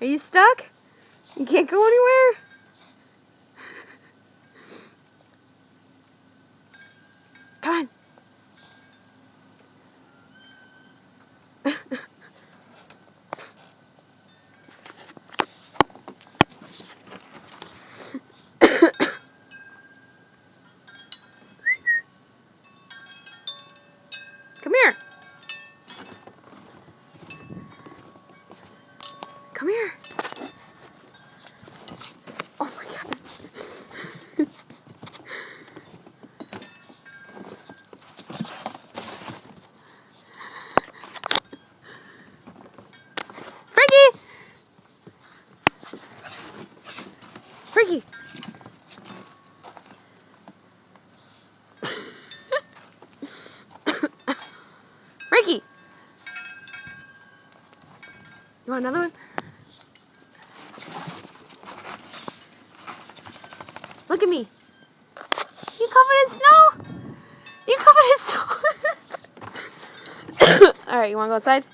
you stuck? You can't go anywhere? Come on. Psst. Come here. Come here. Oh my God. Frankie! Frankie! Frankie! You want another one? Look at me. You covered in snow? You covered in snow? Alright, you wanna go outside?